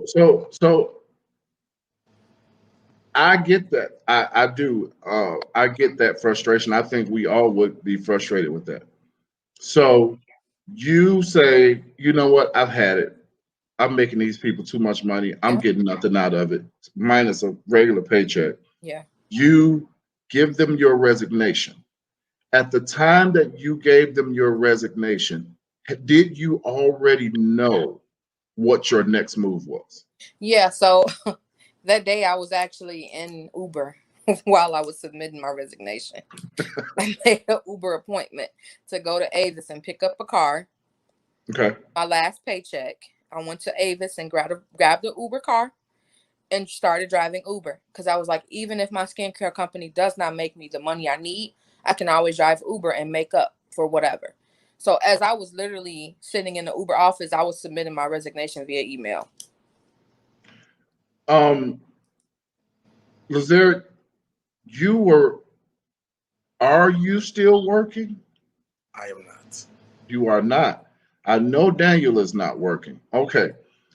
So I get that. I do. I get that frustration. I think we all would be frustrated with that. So you say, you know what? I've had it. I'm making these people too much money. I'm Yeah. getting nothing out of it, minus a regular paycheck. Yeah. You give them your resignation. At the time that you gave them your resignation, did you already know what your next move was? Yeah. So that day I was actually in Uber while I was submitting my resignation. I made an Uber appointment to go to Avis and pick up a car. Okay. My last paycheck, I went to Avis and grabbed the Uber car and started driving Uber because I was like, even if my skincare company does not make me the money I need, I can always drive Uber and make up for whatever. So as I was literally sitting in the Uber office, I was submitting my resignation via email. LaZarick, you were, are you still working? I am not. You are not. I know Daniel is not working. Okay.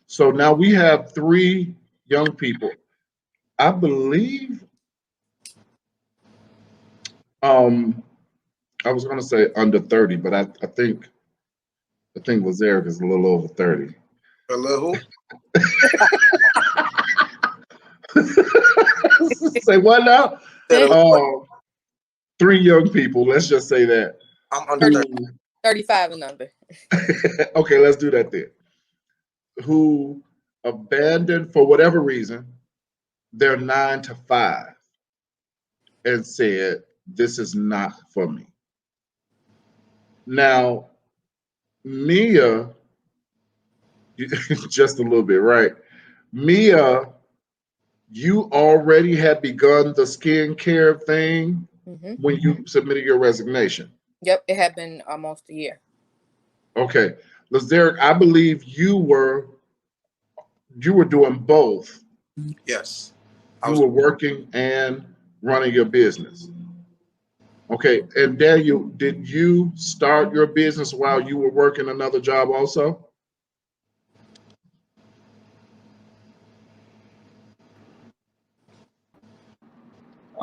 So now we have three young people. I believe I was gonna say under 30, but I think LaZarick is a little over 30. A little Say what now? who? Three young people, let's just say that. I'm under 30. 35 and under. Okay, let's do that then. Who abandoned, for whatever reason, their 9 to 5 and said, this is not for me. Now, Mia, just a little bit, right? Mia, you already had begun the skincare thing when you submitted your resignation. Yep, it had been almost a year. Okay. LaZarick, I believe you were doing both. Yes. You were working and running your business. Okay. And Daniel, did you start your business while you were working another job also?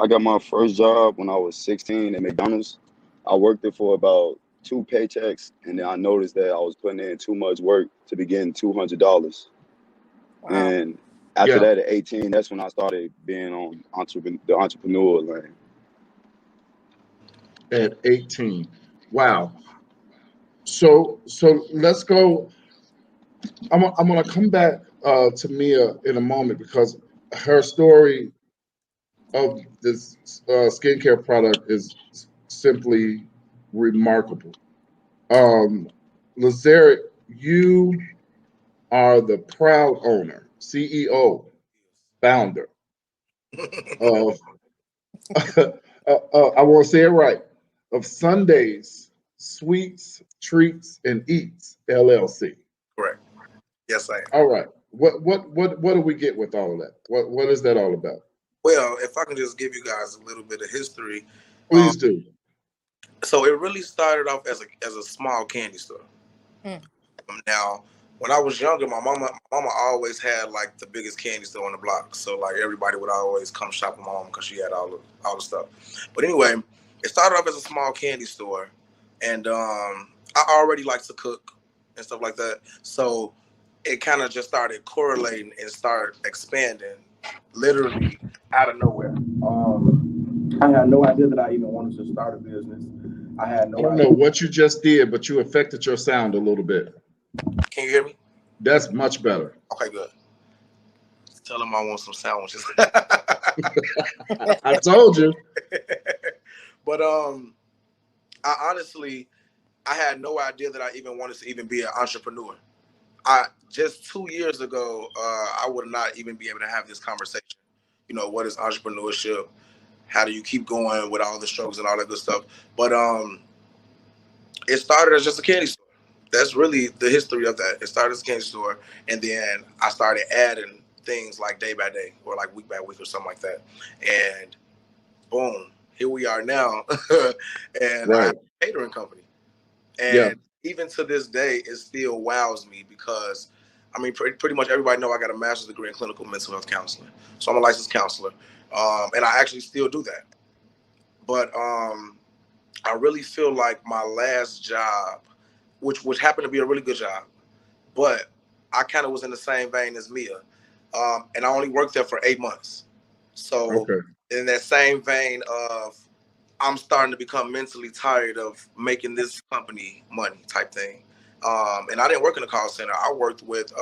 I got my first job when I was 16 at McDonald's. I worked it for about 2 paychecks, and then I noticed that I was putting in too much work to be getting $200. Wow. And after that, at 18, that's when I started being on the entrepreneur lane. At 18. Wow. So let's go. I'm gonna come back to Mia in a moment because her story of this skincare product is simply remarkable. LaZarick, you are the proud owner, CEO, founder of I want to say it right, of Sundays Sweets, Treats, and Eats LLC. Correct. Yes, I am. All right. What do we get with all of that? What is that all about? Well, if I can just give you guys a little bit of history. Please do. So it really started off as a small candy store. Now, when I was younger, my mama always had like the biggest candy store on the block. So like everybody would always come shop with my mom because she had all the stuff. But anyway, it started off as a small candy store, and I already like to cook and stuff like that. So it kind of just started correlating and started expanding, literally out of nowhere. I had no idea that I even wanted to start a business. I don't know what you just did, but you affected your sound a little bit. Can you hear me? That's much better. Okay, good. Tell them I want some sandwiches. I told you. But I honestly, I had no idea that I even wanted to even be an entrepreneur. Just 2 years ago, I would not even be able to have this conversation. You know, what is entrepreneurship? How do you keep going with all the struggles and all that good stuff? But it started as just a candy store. That's really the history of that. It started as a candy store, and then I started adding things like day by day or like week by week or something like that. And boom, here we are now. And I have a catering company. And even to this day, it still wows me because I mean, pretty much everybody know I got a master's degree in clinical mental health counseling. So I'm a licensed counselor. And I actually still do that. But I really feel like my last job, which happened to be a really good job, but I kind of was in the same vein as Mia. And I only worked there for 8 months. So in that same vein of, I'm starting to become mentally tired of making this company money type thing. And I didn't work in the call center. I worked with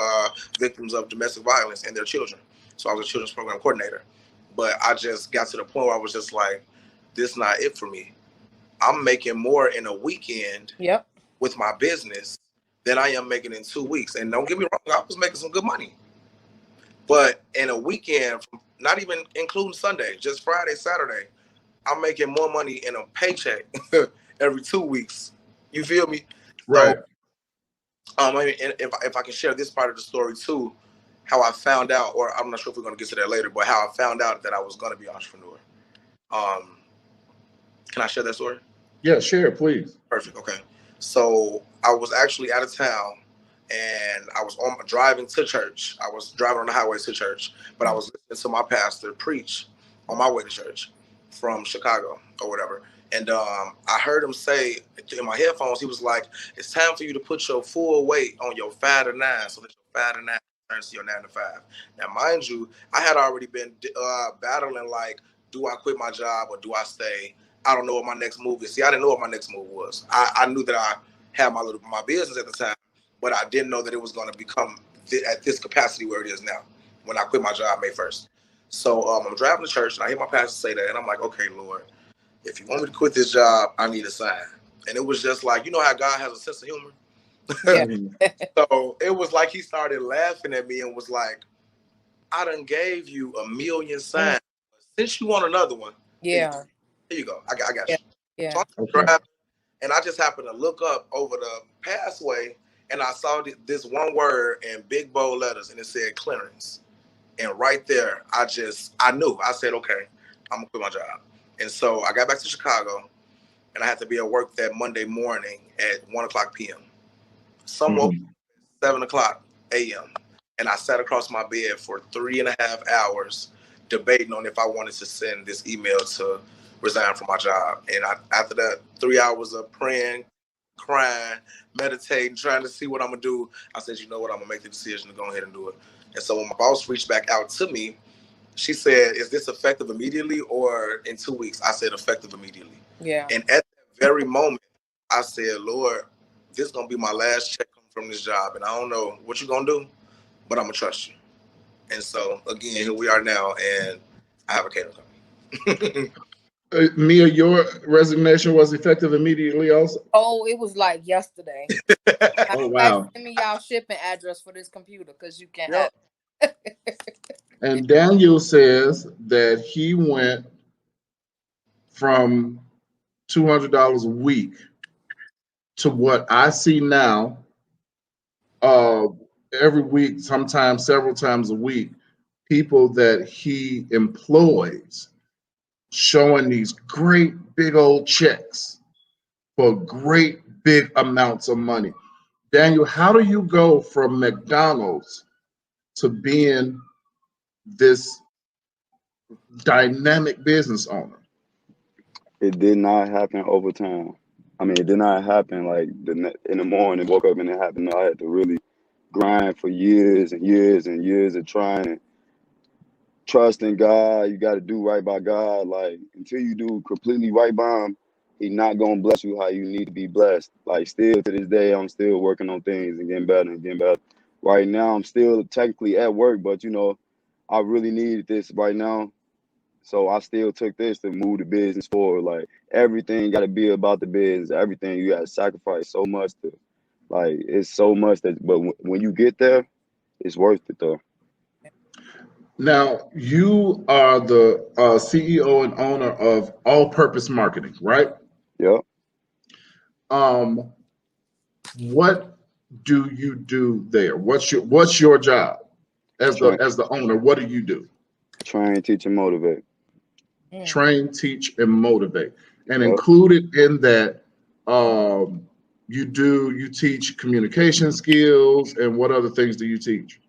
victims of domestic violence and their children. So I was a children's program coordinator. But I just got to the point where I was just like, this is not it for me. I'm making more in a weekend with my business than I am making in 2 weeks. And don't get me wrong, I was making some good money. But in a weekend, not even including Sunday, just Friday, Saturday, I'm making more money in a paycheck every 2 weeks. You feel me? Right. So, I mean, if I can share this part of the story too, how I found out, or I'm not sure if we're going to get to that later, but how I found out that I was going to be an entrepreneur. Can I share that story? Yeah, share it, please. Perfect. Okay. So I was actually out of town, and I was driving to church. I was driving on the highway to church, but I was listening to my pastor preach on my way to church from Chicago or whatever. And I heard him say in my headphones, he was like, it's time for you to put your full weight on your 5 to 9 so that your 5 to 9 turns to your 9 to 5. Now, mind you, I had already been battling, like, do I quit my job or do I stay? I don't know what my next move is. See, I didn't know what my next move was. I knew that I had my business at the time, but I didn't know that it was going to become at this capacity where it is now when I quit my job May 1st. So I'm driving to church, and I hear my pastor say that, and I'm like, okay, Lord, if you want me to quit this job, I need a sign. And it was just like, you know how God has a sense of humor? Yeah. So it was like he started laughing at me and was like, I done gave you a million signs. Since you want another one, Yeah. here you go. I got you. Yeah. So I'm driving, and I just happened to look up over the passway, and I saw this one word in big bold letters, and it said clearance. And right there, I knew. I said, okay, I'm going to quit my job. And so I got back to Chicago, and I had to be at work that Monday morning at 1 o'clock p.m. Some woke at 7 o'clock a.m., and I sat across my bed for 3.5 hours debating on if I wanted to send this email to resign from my job. And after that 3 hours of praying, crying, meditating, trying to see what I'm going to do, I said, you know what, I'm going to make the decision to go ahead and do it. And so when my boss reached back out to me, she said, is this effective immediately or in 2 weeks? I said, effective immediately. Yeah. And at that very moment, I said, Lord, this is going to be my last check from this job. And I don't know what you're going to do, but I'm going to trust you. And so, again, here we are now, and I have a catering company. Mia, your resignation was effective immediately also? Oh, it was like yesterday. Oh, wow. Send me y'all shipping address for this computer because you can't have it. And Daniel says that he went from $200 a week to what I see now, every week, sometimes several times a week, people that he employs showing these great big old checks for great big amounts of money. Daniel, how do you go from McDonald's to being this dynamic business owner? It did not happen over time. I mean, it did not happen like in the morning, woke up and it happened. No, I had to really grind for years and years and years of trying, trusting God. You got to do right by God. Like, until you do completely right by him, he's not going to bless you how you need to be blessed. Like, still to this day, I'm still working on things and getting better and getting better. Right now, I'm still technically at work, but, you know, I really needed this right now. So I still took this to move the business forward. Like, everything got to be about the business. Everything, you got to sacrifice so much to, like, it's so much that, but when you get there, it's worth it though. Now, you are the CEO and owner of All Purpose Marketing, right? Yep. What do you do there? What's your job as the owner? What do you do? Train, teach, and motivate. Train, teach, and motivate. And Yep. included in that, You teach communication skills, and what other things do you teach?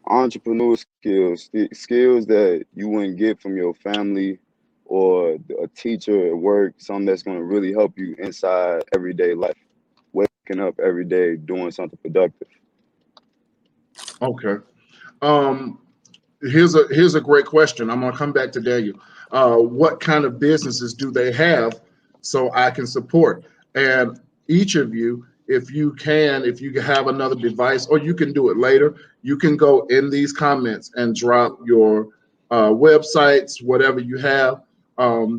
Entrepreneur skills, skills that you wouldn't get from your family or a teacher at work, something that's going to really help you inside everyday life, waking up every day doing something productive. Okay. Here's a great question. I'm gonna come back to Daniel. What kind of businesses do they have so I can support? And each of you, if you have another device, or you can do it later, you can go in these comments and drop your websites, whatever you have.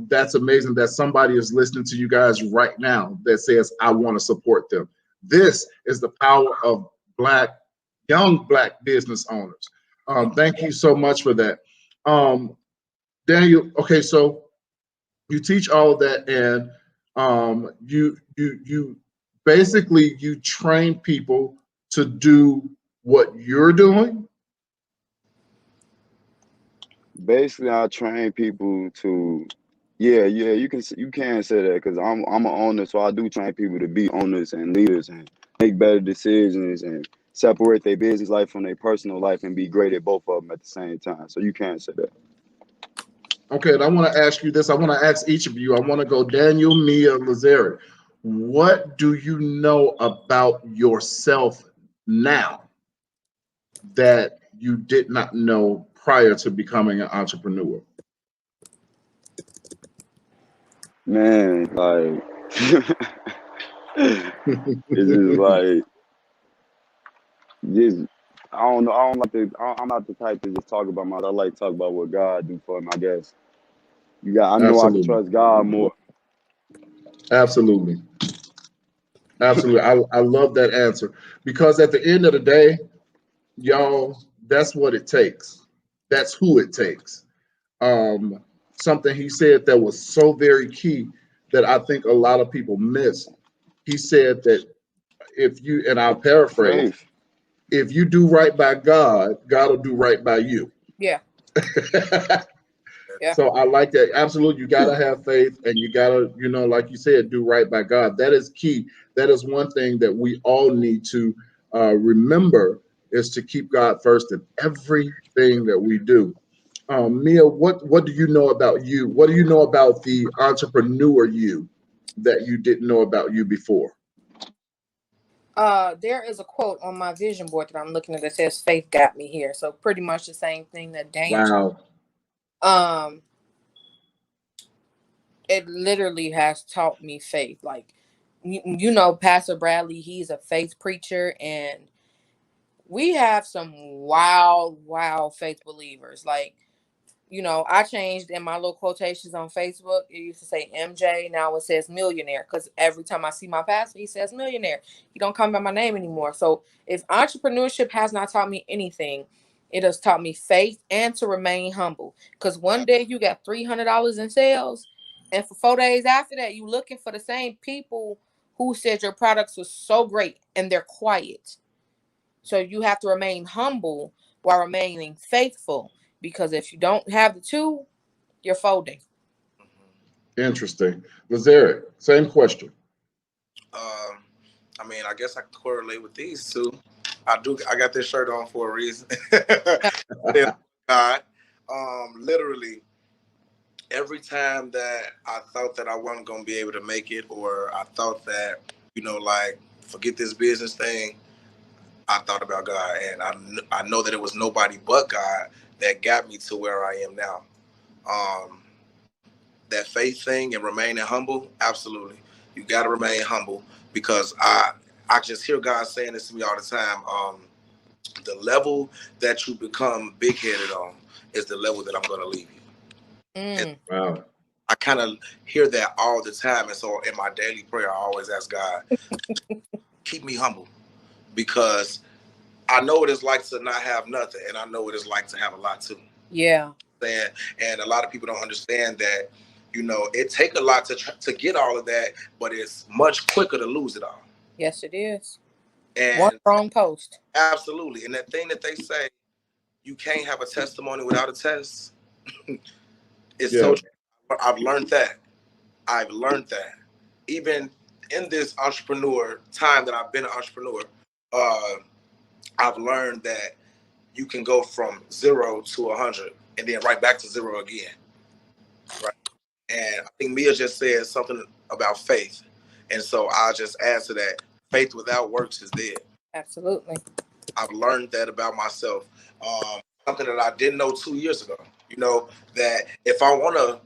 That's amazing that somebody is listening to you guys right now that says, I want to support them. This is the power of young Black business owners. Thank you so much for that. Daniel, okay, so you teach all of that, and you basically you train people to do what you're doing. Basically, I train people to, yeah, you can say that because I'm an owner, so I do train people to be owners and leaders and make better decisions and separate their business life from their personal life and be great at both of them at the same time. So you can say that. Okay, and I want to ask you this. I want to ask each of you. I want to go Daniel, Mia, LaZarick. What do you know about yourself now that you did not know prior to becoming an entrepreneur? Man, like it's just like just I don't know. I don't like to. I'm not the type to just talk about myself. I like to talk about what God do for me. I guess I know I can Absolutely. trust God more. Absolutely. Absolutely. I love that answer, because at the end of the day, y'all, that's what it takes. That's who it takes. Something he said that was so very key that I think a lot of people miss. He said that if you, and I'll paraphrase, Faith. if you do right by God, God will do right by you. Yeah. Yeah. So I like that. Absolutely. You got to have faith, and you got to, like you said, do right by God. That is key. That is one thing that we all need to remember, is to keep God first in everything that we do. Mia, what do you know about you? What do you know about the entrepreneur you that you didn't know about you before? There is a quote on my vision board that I'm looking at that says faith got me here. So pretty much the same thing that Daniel. Wow. It literally has taught me faith. Like, Pastor Bradley, he's a faith preacher, and we have some wild faith believers. Like, I changed in my little quotations on Facebook. It used to say MJ. Now it says millionaire, because every time I see my pastor, he says millionaire. He don't come by my name anymore. So if entrepreneurship has not taught me anything, it has taught me faith and to remain humble. Because one day you got $300 in sales, and for 4 days after that, you looking for the same people who said your products were so great, and they're quiet. So you have to remain humble while remaining faithful. Because if you don't have the two, you're folding. Interesting. LaZarick, same question. I mean, I guess I can correlate with these two. I got this shirt on for a reason. God, literally, every time that I thought that I wasn't gonna be able to make it, or I thought that, like, forget this business thing, I thought about God, and I know that it was nobody but God that got me to where I am now. That faith thing and remaining humble, absolutely. You got to remain humble, because I just hear God saying this to me all the time. The level that you become big-headed on is the level that I'm going to leave you. Wow. I kind of hear that all the time, and so in my daily prayer, I always ask God, keep me humble, because I know what it's like to not have nothing, and I know what it's like to have a lot too. Yeah. And a lot of people don't understand that, it takes a lot to get all of that, but it's much quicker to lose it all. Yes, it is. And one wrong post. Absolutely. And that thing that they say, you can't have a testimony without a test. It's so true. I've learned that. Even in this entrepreneur time that I've been an entrepreneur, I've learned that you can go from 0 to 100 and then right back to 0 again. Right. And I think Mia just said something about faith. And so I'll just add to that, faith without works is dead. Absolutely. I've learned that about myself. Something that I didn't know 2 years ago, you know, that if I want to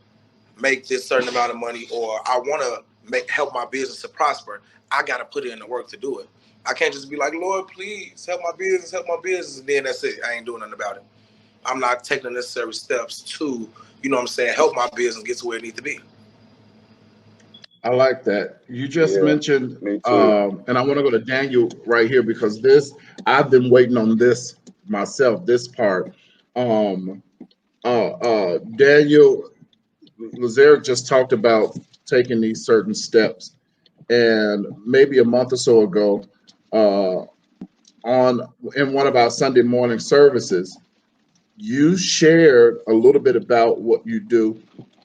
make this certain amount of money or I want to help my business to prosper, I got to put in the work to do it. I can't just be like, Lord, please help my business, and then that's it. I ain't doing nothing about it. I'm not taking the necessary steps to, you know what I'm saying, help my business get to where it needs to be. I like that. You just mentioned, me too. and I want to go to Daniel right here because I've been waiting on this myself, this part. Daniel, LaZarick just talked about taking these certain steps. And maybe a month or so ago, in one of our Sunday morning services, you shared a little bit about what you do,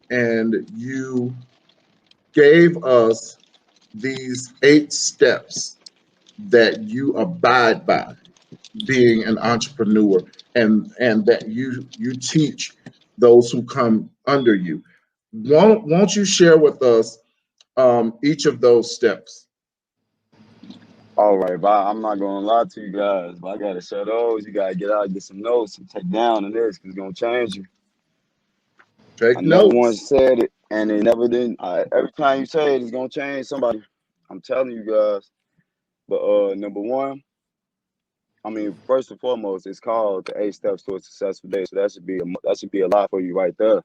and you gave us these 8 steps that you abide by being an entrepreneur, and that you teach those who come under you. Won't you share with us each of those steps? All right, but I'm not gonna lie to you guys, but I gotta share those. You gotta get out, get some notes, and take down on this because it's gonna change you. I Take never once notes. said it, and it never did. Every time you say it, it's gonna change somebody. I'm telling you guys. But number one, I mean, first and foremost, it's called the 8 Steps to a Successful Day. So that should be a lot for you right there.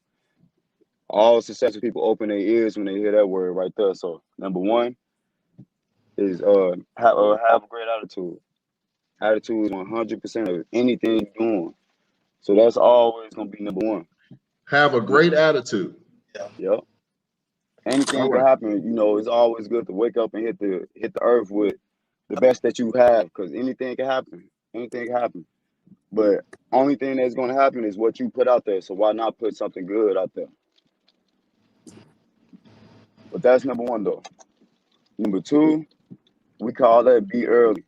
All successful people open their ears when they hear that word right there. So number one is have a great attitude. Attitude is 100% of anything you're doing. So that's always gonna be number one. Have a great attitude. Yep. Anything All can right. happen. You know, it's always good to wake up and hit the earth with the best that you have, because anything can happen. Anything can happen. But only thing that's gonna happen is what you put out there. So why not put something good out there? But that's number one though. Number two, we call that be early.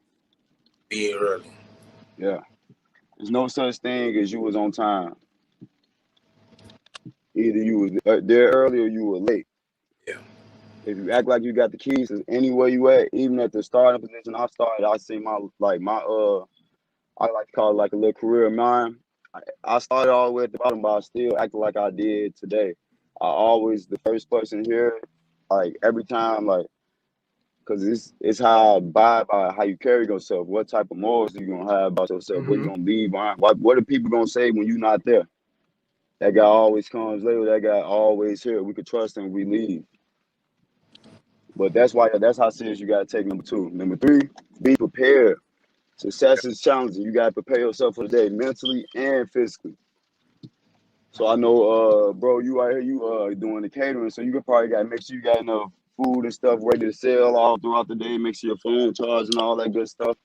Be early. Yeah. There's no such thing as you was on time. Either you was there early or you were late. Yeah. If you act like you got the keys to anywhere you at, even at the starting position I started, I see my I like to call it like a little career of mine. I started all the way at the bottom, but I still acted like I did today. I always the first person here, like every time, like, because it's how I abide by how you carry yourself. What type of morals you gonna have about yourself? What you gonna leave behind? What are people gonna say when you're not there? That guy always comes later. That guy always here. We could trust him. We leave. But that's how serious you gotta take number two. Number three, be prepared. Success is challenging. You gotta prepare yourself for the day, mentally and physically. So I know, bro, you out here, you doing the catering, so you could probably gotta make sure you got enough food and stuff ready to sell all throughout the day. Make sure your phone charged and all that good stuff.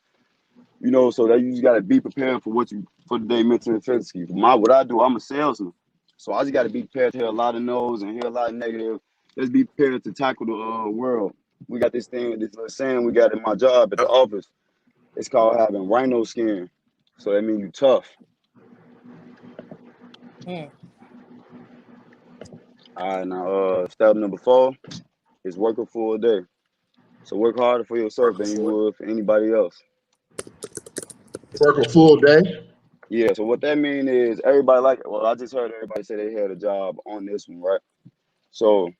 You know, so that you just gotta be prepared for for the day, mentally and physically. What I do, I'm a salesman, so I just gotta be prepared to hear a lot of no's and hear a lot of negative. Let's be prepared to tackle the world. We got this little saying we got in my job at the office. It's called having rhino skin. So that means you tough. Mm. All right, now step number 4 is work a full day. So work harder for yourself than you would for anybody else. Work a full day. Yeah, so what that means is I just heard everybody say they had a job on this one, right? So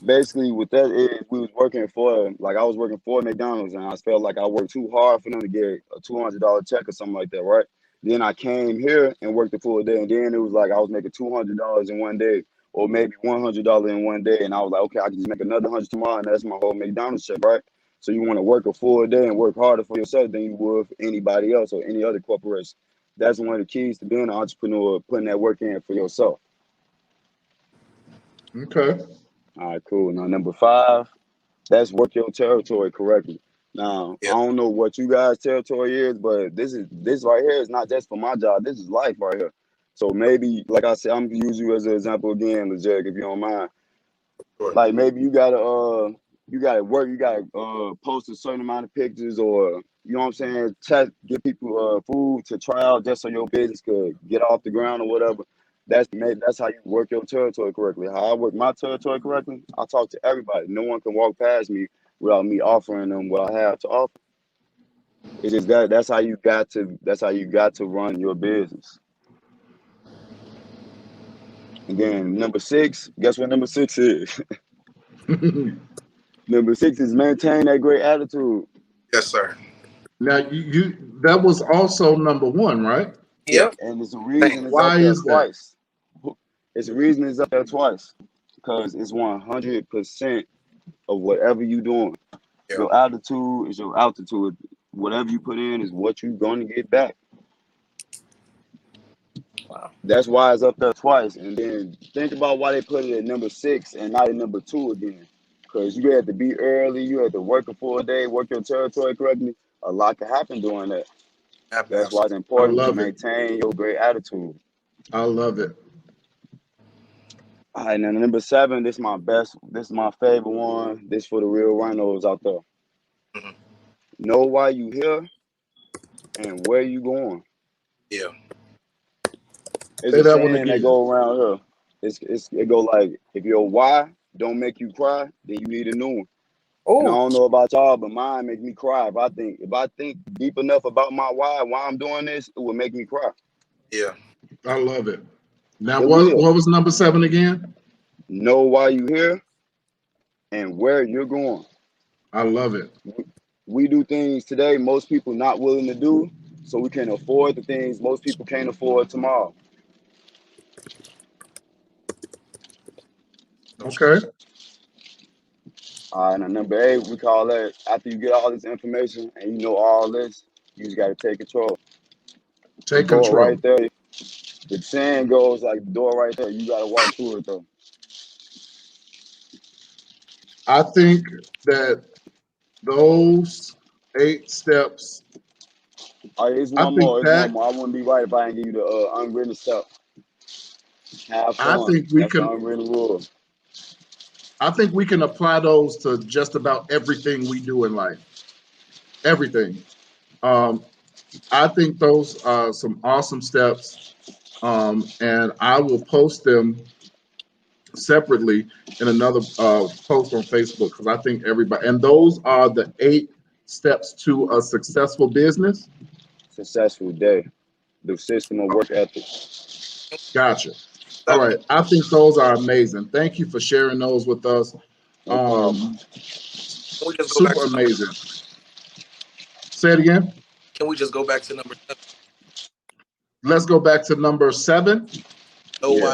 basically with that is we was working for, like I was working for McDonald's and I felt like I worked too hard for them to get a $200 check or something like that, right? Then I came here and worked a full day, and then it was like I was making $200 in one day, or maybe $100 in one day, and I was like, okay, I can just make another 100 tomorrow, and that's my whole McDonald's check, right? So you want to work a full day and work harder for yourself than you would for anybody else or any other corporation. That's one of the keys to being an entrepreneur, putting that work in for yourself. Okay. All right, cool. Now number 5, that's work your territory correctly. Now, I don't know what you guys' territory is, but this right here is not just for my job. This is life right here. So maybe, like I said, I'm gonna use you as an example again, LaZarick, if you don't mind. Sure. Like maybe you got you gotta work, you gotta post a certain amount of pictures, or you know what I'm saying, give people food to try out just so your business could get off the ground or whatever. That's how you work your territory correctly. How I work my territory correctly, I talk to everybody. No one can walk past me without me offering them what I have to offer. It's just that's how you got to run your business. And then number 6, guess what number 6 is? Number 6 is maintain that great attitude. Yes, sir. Now you that was also number 1, right? Yeah. And there's a reason it's Why up there is that? twice. It's a reason it's up there twice. Because it's 100% of whatever you're doing. Yeah. Your altitude is your altitude. Whatever you put in is what you're going to get back. Wow. That's why it's up there twice. And then think about why they put it at number 6 and not at number 2 again. Because you had to be early, you had to work a full day, work your territory correctly. A lot can happen during that. That's why it's important to maintain your great attitude. I love it. All right, now number 7, this is my favorite one. This for the real rhinos out there. Mm-hmm. Know why you here and where you going. Yeah. It's a saying that go around here. It go like, if your why don't make you cry, then you need a new one. Ooh. And I don't know about y'all, but mine make me cry. If I think deep enough about my why I'm doing this, it will make me cry. Yeah. I love it. Now, what was number 7 again? Know why you here and where you're going. I love it. We do things today most people not willing to do, so we can afford the things most people can't afford tomorrow. Okay. All right, now number 8, we call that after you get all this information and you know all this, you just got to take control. Take control. Control. Right there. The saying goes like the door right there. You got to walk through it though. I think that those 8 steps. All right, it's one more. I wouldn't be right if I didn't give you the unwritten step. Have fun. I think we That's can. the unwritten rule. I think we can apply those to just about everything we do in life. Everything. I think those are some awesome steps, and I will post them separately in another post on Facebook because I think everybody. And those are the 8 steps to a successful business. Successful day. The system of work ethic. Gotcha. All right. I think those are amazing. Thank you for sharing those with us. Super amazing. Say it again. Can we just go back to number 7? Let's go back to number 7.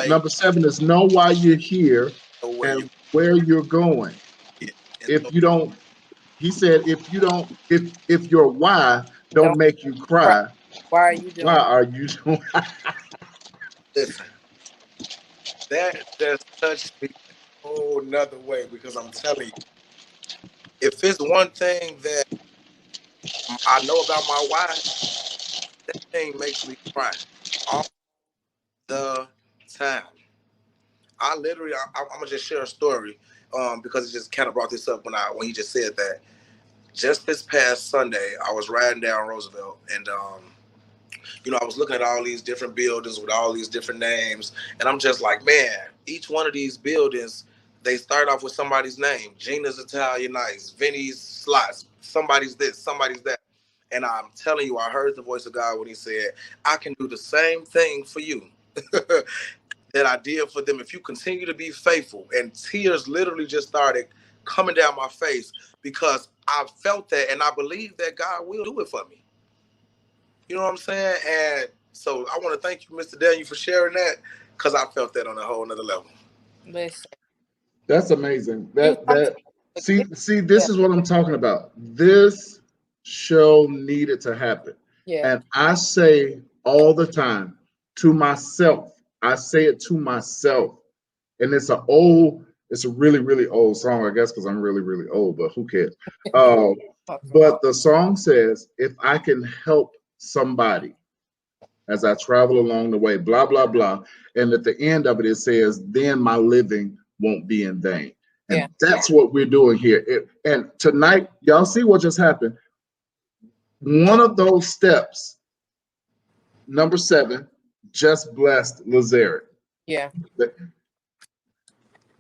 Number 7 is know why you're here and where you're going. Yeah. If you don't, he said, if your why don't make you cry, why are you doing? Why are you doing? Listen, that just touched me a whole nother way because I'm telling you, if it's one thing that I know about my wife, that thing makes me cry all the time. I'm gonna just share a story because it just kind of brought this up when he just said that. Just this past Sunday, I was riding down Roosevelt and I was looking at all these different buildings with all these different names, and I'm just like, man, each one of these buildings, they start off with somebody's name. Gina's Italian Nights, Vinny's Slots, somebody's this, somebody's that. And I'm telling you, I heard the voice of God when he said, I can do the same thing for you that I did for them if you continue to be faithful. And tears literally just started coming down my face because I felt that and I believe that God will do it for me. You know what I'm saying? And so I want to thank you, Mr. Daniel, for sharing that because I felt that on a whole nother level. Listen. That's amazing. See, this is what I'm talking about. This show needed to happen. Yeah. And I say all the time to myself, I say it to myself. And it's a really, really old song, I guess, because I'm really, really old, but who cares? But the song says, if I can help somebody as I travel along the way, blah, blah, blah. And at the end of it, it says, then my living won't be in vain. And that's what we're doing here. And tonight, y'all see what just happened. One of those steps, number 7, just blessed LaZarick. Yeah.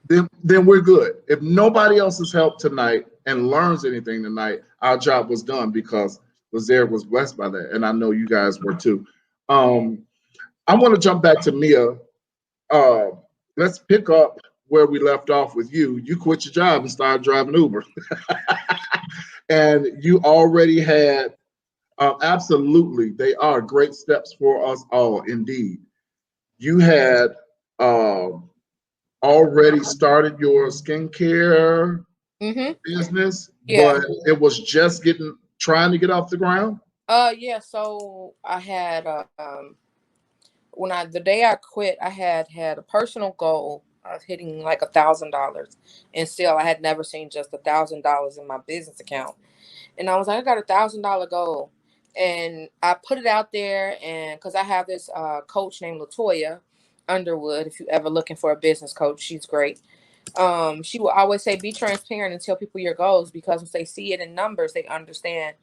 Then we're good. If nobody else has helped tonight and learns anything tonight, our job was done because LaZarick was blessed by that. And I know you guys were too. I want to jump back to Mia. Let's pick up where we left off with you. You quit your job and started driving Uber. And you already had, absolutely, they are great steps for us all, indeed. You had already started your skincare business, but it was just trying to get off the ground? Yeah, so I had the day I quit, I had a personal goal of hitting like $1,000, and still I had never seen just $1,000 in my business account. And I was like, I got $1,000 goal, and I put it out there, and because I have this coach named Latoya Underwood. If you ever looking for a business coach, she's great. She will always say, be transparent and tell people your goals, because once they see it in numbers, they understand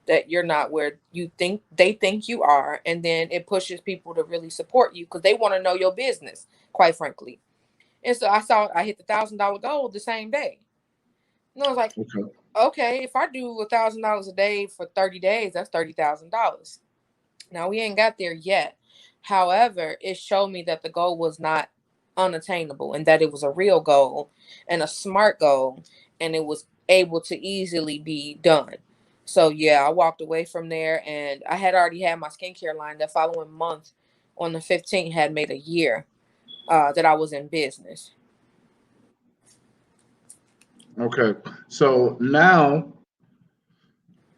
that you're not where they think you are, and then it pushes people to really support you because they want to know your business, quite frankly. And so I hit the $1,000 goal the same day, and I was like, okay, if I do $1,000 a day for 30 days, that's $30,000. Now we ain't got there yet. However, it showed me that the goal was not unattainable, and that it was a real goal and a smart goal, and it was able to easily be done. So yeah, I walked away from there, and I had already had my skincare line. The following month, on the 15th, had made a year that I was in business. Okay, so now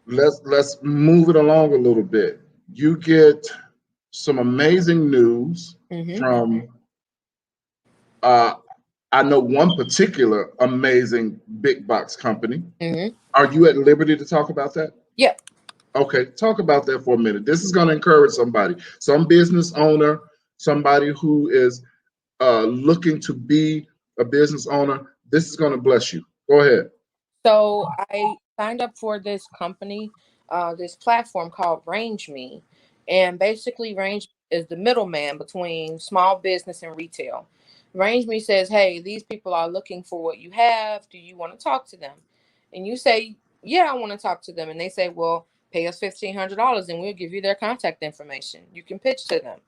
let's move it along a little bit. You get some amazing news from I know one particular amazing big box company. Are you at liberty to talk about that? Yeah. Okay, talk about that for a minute. This is going to encourage somebody, some business owner, somebody who is looking to be a business owner. This is going to bless you. Go ahead. So I signed up for this company, this platform called Range Me. And basically Range is the middleman between small business and retail. Range Me says, hey, these people are looking for what you have. Do you want to talk to them? And you say, yeah, I want to talk to them. And they say, well, pay us $1,500 and we'll give you their contact information. You can pitch to them.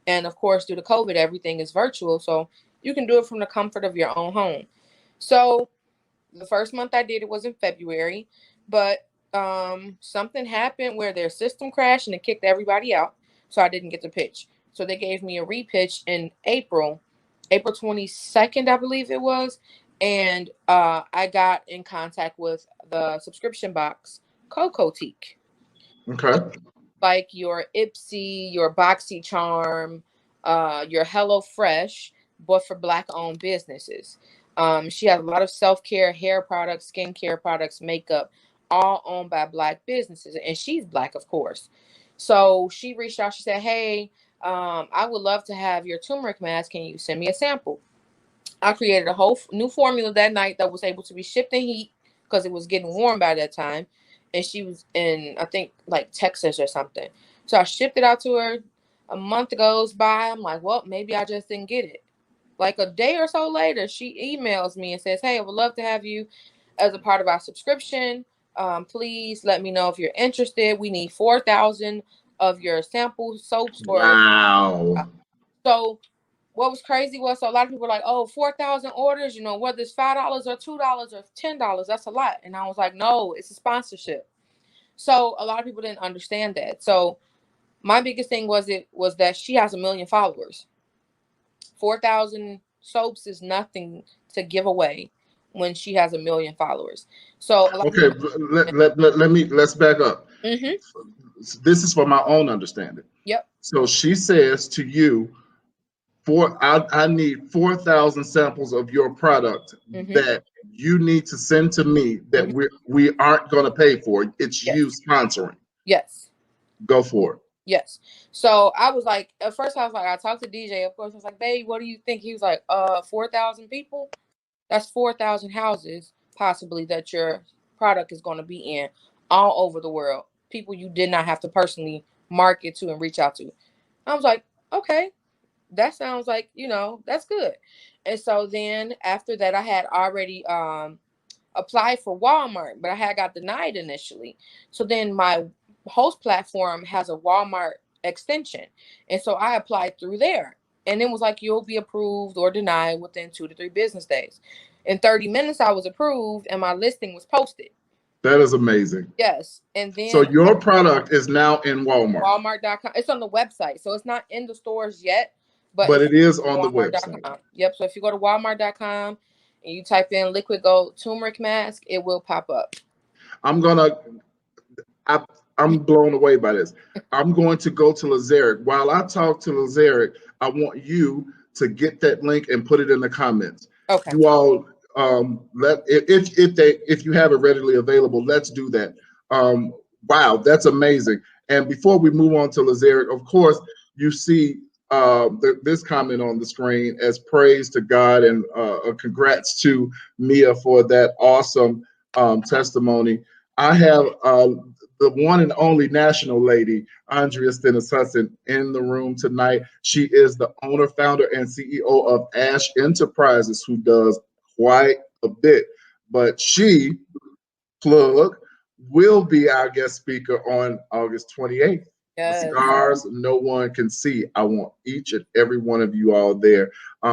And of course, due to COVID, everything is virtual. So you can do it from the comfort of your own home. So the first month I did it was in February, but something happened where their system crashed and it kicked everybody out. So I didn't get to pitch. So they gave me a repitch in April 22nd, I believe it was. And I got in contact with the subscription box, Cocotique. Okay. Like your Ipsy, your BoxyCharm, your HelloFresh, but for Black-owned businesses. She has a lot of self-care, hair products, skincare products, makeup, all owned by Black businesses. And she's Black, of course. So she reached out. She said, hey, I would love to have your turmeric mask. Can you send me a sample? I created a whole new formula that night that was able to be shipped in heat because it was getting warm by that time. And she was in, I think, like Texas or something. So I shipped it out to her. A month goes by. I'm like, well, maybe I just didn't get it. Like a day or so later, she emails me and says, hey, I would love to have you as a part of our subscription. Please let me know if you're interested. We need 4,000 of your sample soaps. Wow. So what was crazy was, so a lot of people were like, oh, 4,000 orders, you know, whether it's $5 or $2 or $10, that's a lot. And I was like, no, it's a sponsorship. So a lot of people didn't understand that. So my biggest thing was that she has 1 million followers. 4,000 soaps is nothing to give away when she has 1 million followers. So okay, let's back up. This is for my own understanding. Yep. So she says to you, I need 4,000 samples of your product that you need to send to me that we aren't going to pay for. It's you sponsoring. Yes. Go for it. Yes. So I was like, at first I was like, I talked to DJ. Of course, I was like, babe, what do you think? He was like, 4,000 people. That's 4,000 houses possibly that your product is going to be in all over the world. People you did not have to personally market to and reach out to. I was like, okay, that sounds like, that's good. And so then after that, I had already applied for Walmart, but I had got denied initially. So then my host platform has a Walmart extension. And so I applied through there. And it was like, you'll be approved or denied within 2 to 3 business days. In 30 minutes, I was approved and my listing was posted. That is amazing. Yes. And then so your product is now in Walmart. Walmart.com. It's on the website. So it's not in the stores yet, but it is on the Walmart.com. website. Yep. So if you go to Walmart.com and you type in liquid gold turmeric mask, it will pop up. I'm blown away by this. I'm going to go to LaZarick. While I talk to LaZarick, I want you to get that link and put it in the comments. Okay. You all if you have it readily available, let's do that. Wow, that's amazing. And before we move on to LaZarick, of course, you see this comment on the screen as praise to God and congrats to Mia for that awesome testimony. I have the one and only national lady, Andrea Stennis-Hudson, in the room tonight. She is the owner, founder, and CEO of Ash Enterprises, who does quite a bit. But she, plug, will be our guest speaker on August 28th. Yes. Cigars no one can see. I want each and every one of you all there.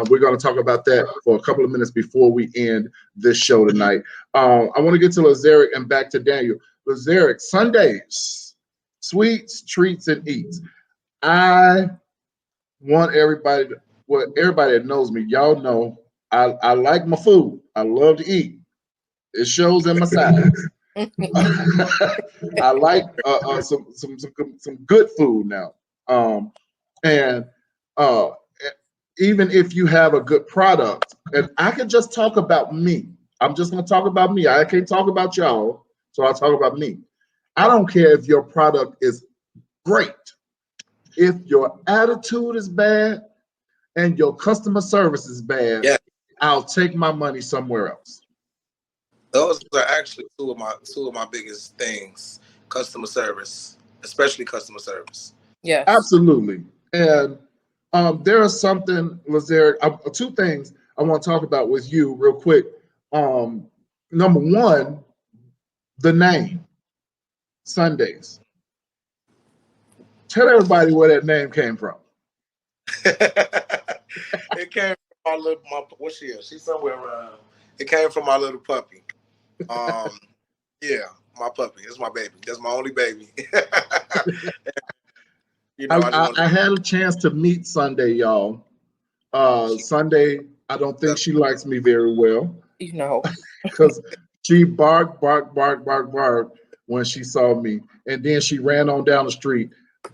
We're going to talk about that for a couple of minutes before we end this show tonight. I want to get to LaZarick and back to Daniel. LaZarick, Sundays, sweets, treats, and eats. I want everybody that knows me, y'all know I like my food. I love to eat. It shows in my size. I like some good food now. And even if you have a good product, and I can just talk about me. I'm just going to talk about me. I can't talk about y'all, so I'll talk about me. I don't care if your product is great. If your attitude is bad and your customer service is bad, yeah, I'll take my money somewhere else. Those are actually two of my biggest things: customer service, especially customer service. Yeah, absolutely. And there is something, LaZarick, two things I want to talk about with you real quick. Number one, the name, Sundays. Tell everybody where that name came from. It came from what's she is? She's somewhere around. It came from my little puppy. Yeah, my puppy. It's my baby. That's my only baby. I had a chance to meet Sunday, y'all. Sunday, I don't think she likes me very well. Because she barked when she saw me, and then she ran on down the street,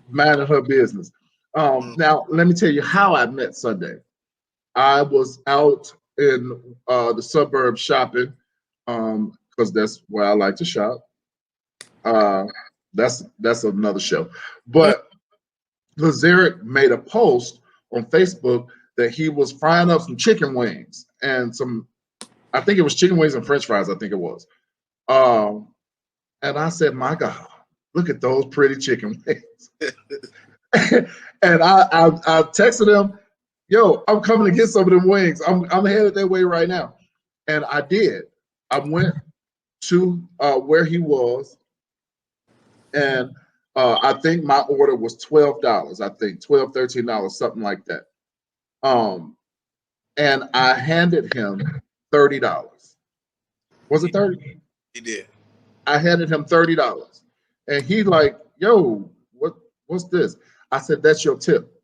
minding her business. Now, let me tell you how I met Sunday. I was out in the suburbs shopping, because that's where I like to shop. That's another show. But LaZarick made a post on Facebook that he was frying up some chicken wings and I think it was chicken wings and French fries, I think it was. And I said, my God, look at those pretty chicken wings. And I texted him, yo, I'm coming to get some of them wings. I'm headed that way right now. And I did. I went to where he was, and I think my order was $12. I think $12, $13, something like that. And I handed him $30. Was it 30? He did. I handed him $30, and he like, yo, what's this? I said, that's your tip.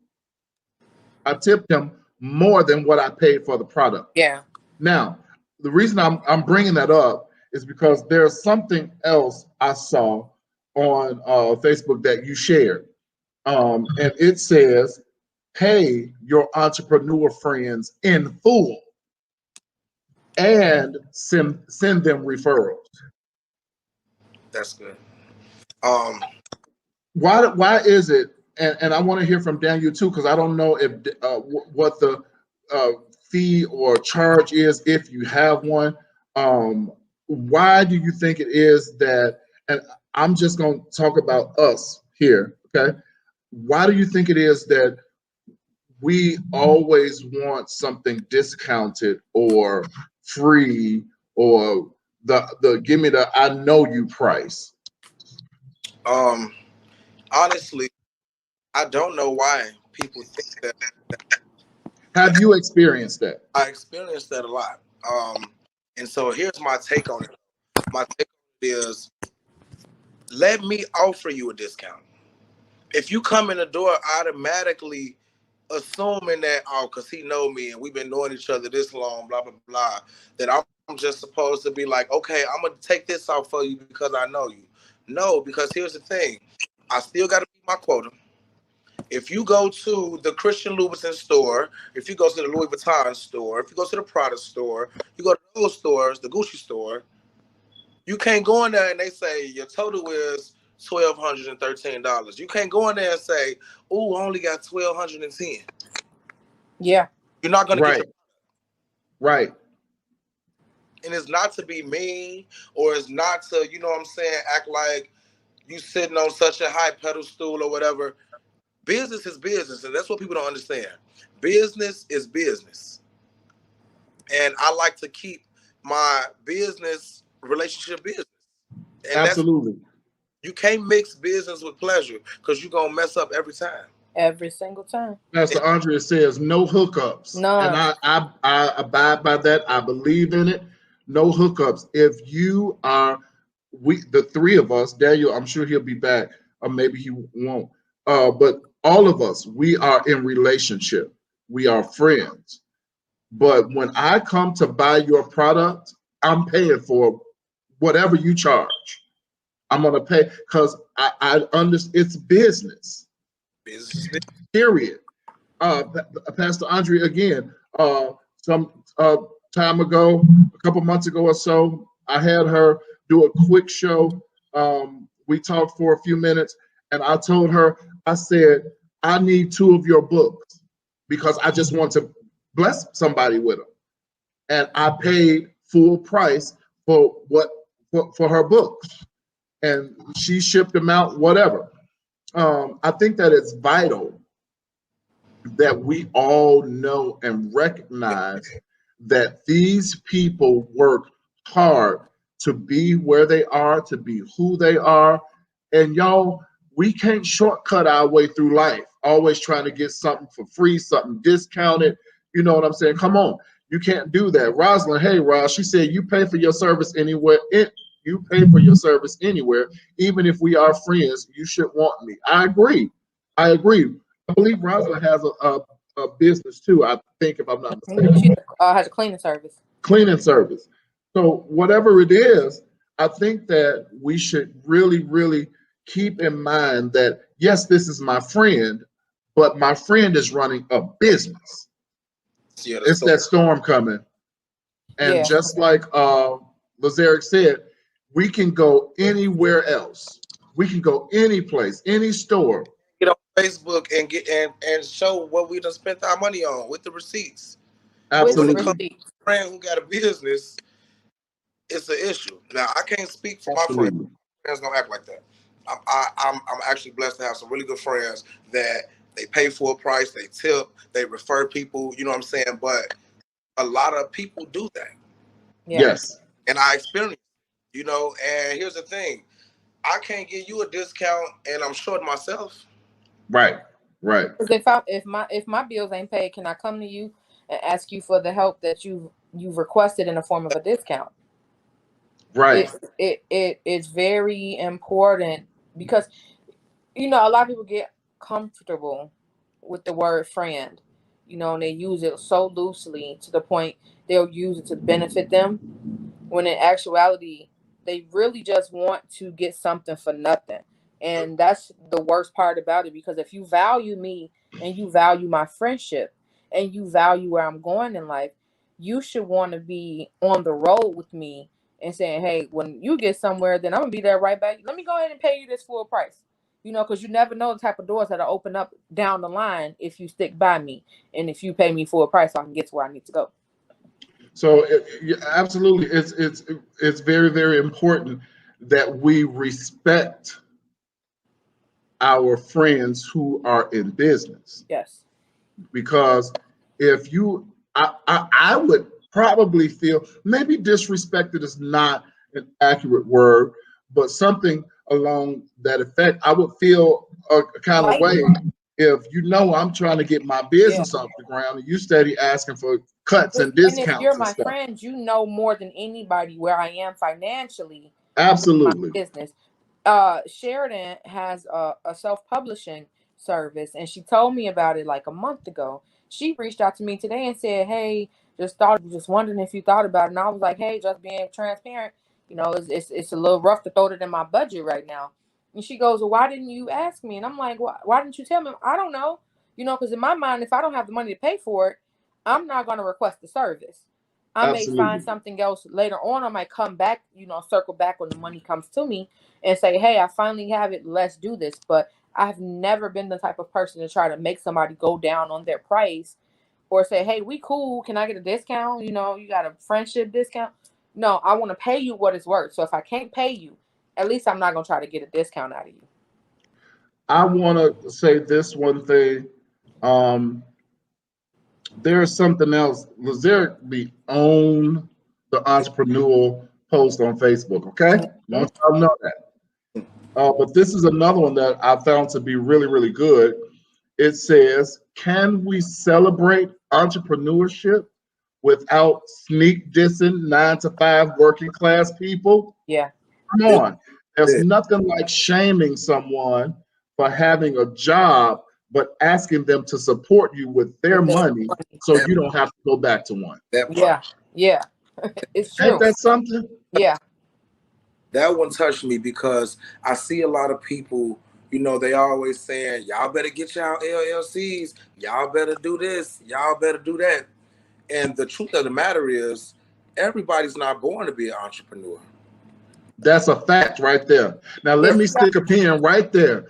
I tipped him more than what I paid for the product. Yeah. Now, the reason I'm bringing that up is because there's something else I saw on Facebook that you shared, and it says, pay your entrepreneur friends in full and send them referrals. That's good. Why is it? And I want to hear from Daniel too, because I don't know if what the fee or charge is if you have one. Why do you think it is that, and I'm just going to talk about us here, okay? Why do you think it is that we always want something discounted or free or the give me the I know you price? Honestly, I don't know why people think that. Have you experienced that? I experienced that a lot. And so here's my take on it. My take on it is, let me offer you a discount. If you come in the door automatically assuming that, oh, because he know me and we've been knowing each other this long, blah, blah, blah, that I'm just supposed to be like, okay, I'm going to take this off for you because I know you. No, because here's the thing. I still got to meet my quota. If you go to the Christian Louboutin store, if you go to the Louis Vuitton store, if you go to the Prada store, you go to those stores, the Gucci store, you can't go in there and they say your total is $1,213. You can't go in there and say, "Oh, I only got $1,210." Yeah, you're not gonna get. Right. And it's not to be mean, or it's not to, you know what I'm saying, act like you sitting on such a high pedestal or whatever. Business is business, and that's what people don't understand. Business is business, and I like to keep my business relationship business. And absolutely. You can't mix business with pleasure because you're gonna mess up every time. Every single time. Pastor Andrea says no hookups. No. And I abide by that. I believe in it. No hookups. If you are, the three of us, Daniel, I'm sure he'll be back, or maybe he won't. But all of us, we are in relationship. We are friends. But when I come to buy your product, I'm paying for whatever you charge. I'm gonna pay because I understand it's business. Period. Pastor Andre, again, some time ago, a couple months ago or so, I had her do a quick show. We talked for a few minutes, and I told her, I said, I need 2 of your books because I just want to bless somebody with them. And I paid full price for her books. And she shipped them out, whatever. I think that it's vital that we all know and recognize that these people work hard to be where they are, to be who they are. And y'all, we can't shortcut our way through life, always trying to get something for free, something discounted. You know what I'm saying? Come on. You can't do that. Rosalind, hey, Roz, she said, you pay for your service anywhere. You pay for your service anywhere. Even if we are friends, you should want me. I agree. I believe Rosalind has a business too, I think, if I'm not mistaken. She has a cleaning service. So whatever it is, I think that we should really, really keep in mind that, yes, this is my friend, but my friend is running a business. Yeah, it's that storm coming. And just like LaZarick said, we can go anywhere else. We can go any place, any store. Get on Facebook and get and show what we done spent our money on with the receipts. Absolutely. When it comes to a friend who got a business, it's an issue. Now, I can't speak for my friends. Friends don't act like that. I'm actually blessed to have some really good friends that they pay full price, they tip, they refer people, you know what I'm saying? But a lot of people do that. Yes. And I experienced, you know, and here's the thing. I can't give you a discount and I'm short myself. Right. Because if my bills ain't paid, can I come to you and ask you for the help that you've requested in the form of a discount? Right. It's very important because, you know, a lot of people get comfortable with the word friend, you know, and they use it so loosely to the point they'll use it to benefit them, when in actuality they really just want to get something for nothing. And that's the worst part about it, because if you value me and you value my friendship and you value where I'm going in life, you should want to be on the road with me and saying, hey, when you get somewhere, then I'm gonna be there right back. Let me go ahead and pay you this full price. You know, because you never know the type of doors that'll open up down the line if you stick by me and if you pay me full price so I can get to where I need to go. So absolutely, it's very, very important that we respect our friends who are in business. Yes. Because if you, I would probably feel, maybe disrespected is not an accurate word, but something along that effect, I would feel a kind of way if I'm trying to get my business off the ground and you steady asking for cuts and discounts. And if you're and my stuff. friend, you know more than anybody where I am financially. Absolutely. Business. Sheridan has a self-publishing service, and she told me about it like a month ago. She reached out to me today and said, "Hey, just wondering if you thought about it." And I was like, "Hey, just being transparent, you know, it's a little rough to throw it in my budget right now." And she goes, "Well, why didn't you ask me?" And I'm like, "Why didn't you tell me?" I don't know, you know, because in my mind, if I don't have the money to pay for it, I'm not going to request the service. I may find something else later on. I might come back, you know, circle back when the money comes to me and say, "Hey, I finally have it. Let's do this." But I've never been the type of person to try to make somebody go down on their price or say, "Hey, we cool. Can I get a discount? You know, you got a friendship discount." No, I want to pay you what it's worth. So if I can't pay you, at least I'm not going to try to get a discount out of you. I want to say this one thing. There's something else. LaZarick be on the entrepreneurial post on Facebook, okay? I want y'all to know that. But this is another one that I found to be really, really good. It says, can we celebrate entrepreneurship without sneak dissing 9-to-5 working class people? Yeah. Come on. There's nothing like shaming someone for having a job, but asking them to support you with their money so you don't have to go back to one. Yeah. It's true. Ain't that something? Yeah. That one touched me because I see a lot of people, you know, they always saying, y'all better get y'all LLCs, y'all better do this, y'all better do that. And the truth of the matter is, everybody's not born to be an entrepreneur. That's a fact right there. Now, let me stick a pin right there.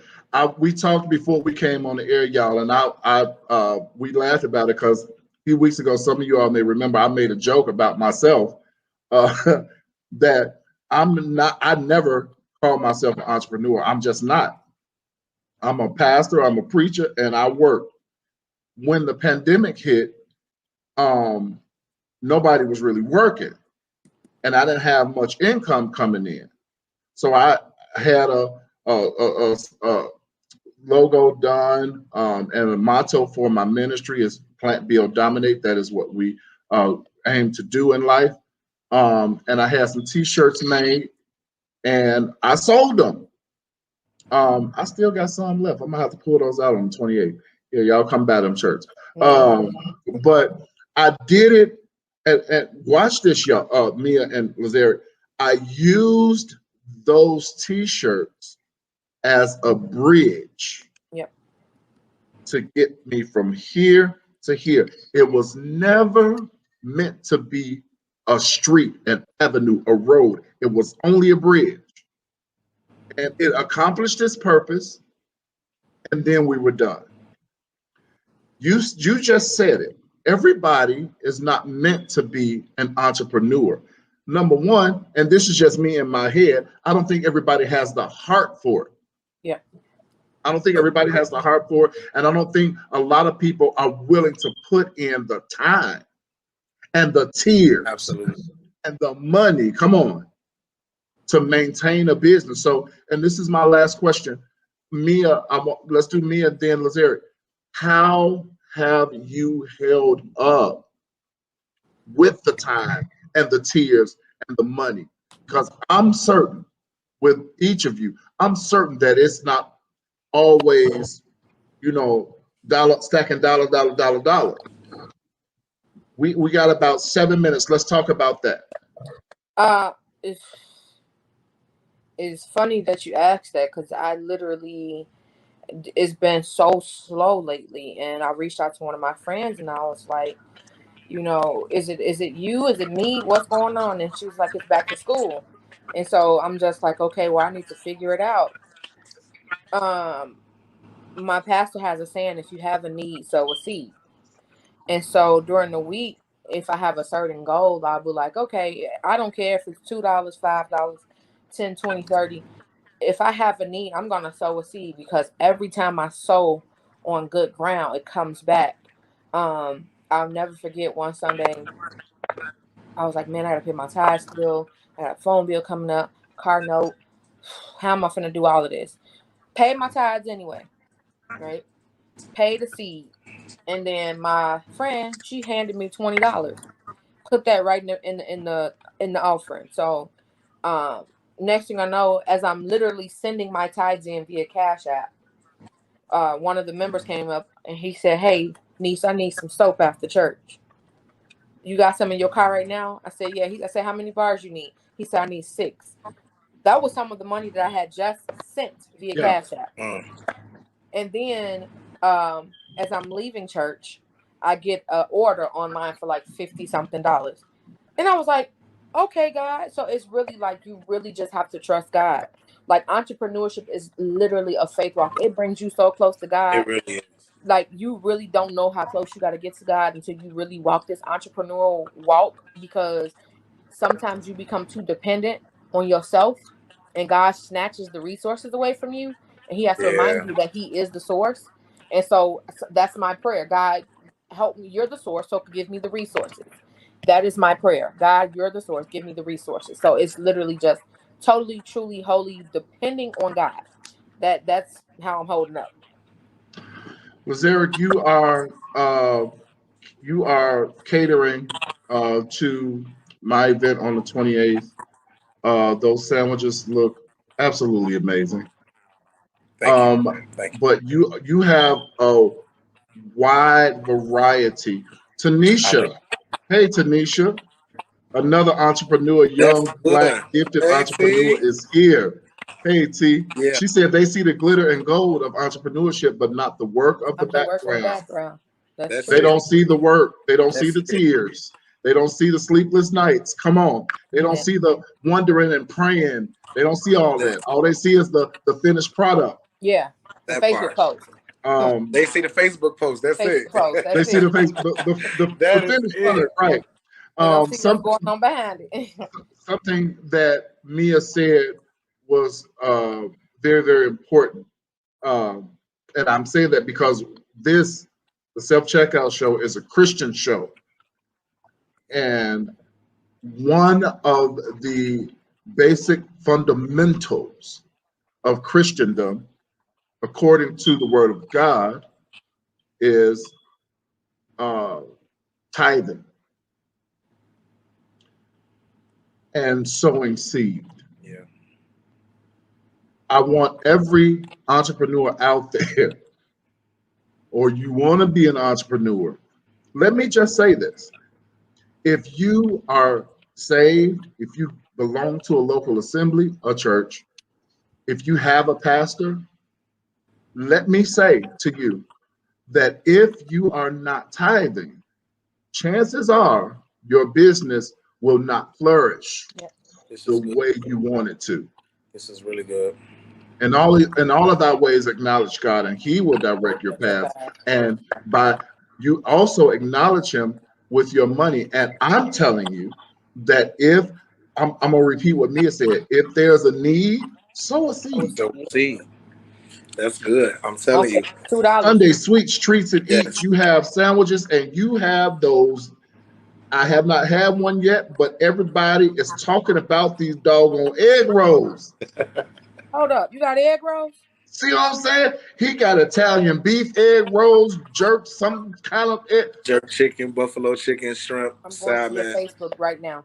We talked before we came on the air, y'all, and we laughed about it because a few weeks ago, some of you all may remember I made a joke about myself that I never call myself an entrepreneur. I'm just not. I'm a pastor, I'm a preacher, and I work. When the pandemic hit, nobody was really working, and I didn't have much income coming in. So I had a logo done, and a motto for my ministry is Plant, Build, Dominate. That is what we aim to do in life. And I had some T-shirts made, and I sold them. I still got some left. I'm gonna have to pull those out on the 28th. Yeah, y'all come by them shirts. But I did it, and watch this, y'all. Mia and LaZarick. I used those T-shirts as a bridge to get me from here to here. It was never meant to be a street, an avenue, a road. It was only a bridge. And it accomplished its purpose, and then we were done. You just said it. Everybody is not meant to be an entrepreneur. Number one, and this is just me in my head, I don't think everybody has the heart for it. Yeah. I don't think everybody has the heart for it, and I don't think a lot of people are willing to put in the time and the tears and the money, come on, to maintain a business. So, and this is my last question. Mia, let's do Mia, then LaZarick. How have you held up with the time and the tears and the money? Because I'm certain with each of you, I'm certain that it's not always, stacking dollar. We got about 7 minutes. Let's talk about that. It's funny that you asked that because it's been so slow lately, and I reached out to one of my friends and I was like, is it you? Is it me? What's going on? And she was like, it's back to school. And so I'm just like, okay, well, I need to figure it out. my pastor has a saying: if you have a need, sow a seed. And so during the week, if I have a certain goal, I'll be like, okay, I don't care if it's $2, $5, 10, 20, 30. If I have a need, I'm going to sow a seed, because every time I sow on good ground, it comes back. I'll never forget one Sunday, I was like, man, I got to pay my tithes bill. I got a phone bill coming up, car note. How am I going to do all of this? Pay my tithes anyway, right? Pay the seed. And then my friend, she handed me $20. Put that right in the offering. So next thing I know, as I'm literally sending my tithes in via Cash App, one of the members came up and he said, hey, niece, I need some soap after church. You got some in your car right now? I said, yeah. I said, how many bars you need? He said, I need 6. That was some of the money that I had just sent via Cash App. And then as I'm leaving church, I get an order online for like $50 something. And I was like, okay, God. So it's really like, you really just have to trust God. Like, entrepreneurship is literally a faith walk. It brings you so close to God. It really is. Like, you really don't know how close you got to get to God until you really walk this entrepreneurial walk, because sometimes you become too dependent on yourself and God snatches the resources away from you, and he has to remind you that he is the source. And so that's my prayer. God, help me. You're the source, so give me the resources. That is my prayer. God, you're the source. Give me the resources. So it's literally just totally, truly, wholly depending on God. That's how I'm holding up. LaZarick, you are catering to my event on the 28th. Those sandwiches look absolutely amazing. Thank you. But you have a wide variety. Tanisha, hey Tanisha, another entrepreneur, young black gifted entrepreneur is here. Hey T, she said they see the glitter and gold of entrepreneurship, but not the work of the background. They don't see the work. They don't see the tears. They don't see the sleepless nights. Come on. They don't see the wondering and praying. They don't see all that. All they see is the finished product. Yeah. The Facebook post. They see the Facebook post. That's it. They see the the finished product, right? What's going on behind it. Something that Mia said was very, very important. And I'm saying that because the self-checkout show is a Christian show. And one of the basic fundamentals of Christendom, according to the Word of God, is tithing and sowing seed. Yeah. I want every entrepreneur out there, or you want to be an entrepreneur, let me just say this. If you are saved, if you belong to a local assembly, a church, if you have a pastor, let me say to you that if you are not tithing, chances are your business will not flourish the way you want it to. This is really good. And all of thy ways acknowledge God, and he will direct your path. And by you also acknowledge him with your money. And I'm telling you that if I'm gonna repeat what Mia said, if there's a need, sow a seed. Sow a seed. That's good. I'm telling you. $2. Sunday sweets, treats, and eats. You have sandwiches, and you have those. I have not had one yet, but everybody is talking about these doggone egg rolls. Hold up, you got egg rolls? See what I'm saying? He got Italian beef egg rolls, jerk, some kind of egg. Jerk chicken, buffalo chicken, shrimp, salmon. I'm going to Facebook right now.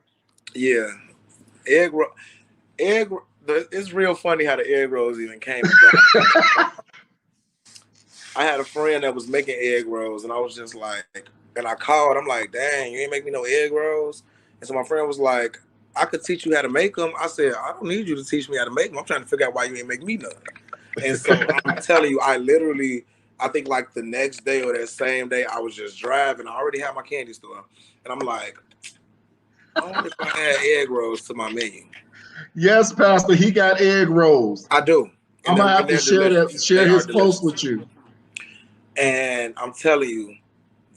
Yeah. It's real funny how the egg rolls even came about. I had a friend that was making egg rolls, and I was just like, and I called, I'm like, dang, you ain't make me no egg rolls? And so my friend was like, I could teach you how to make them. I said, I don't need you to teach me how to make them. I'm trying to figure out why you ain't make me none. And so I'm telling you, I think like the next day or that same day, I was just driving. I already had my candy store. And I'm like, I wonder if I add egg rolls to my menu. Yes, Pastor, he got egg rolls. I do. I'm gonna have to share They are his post delicious. with you. And I'm telling you,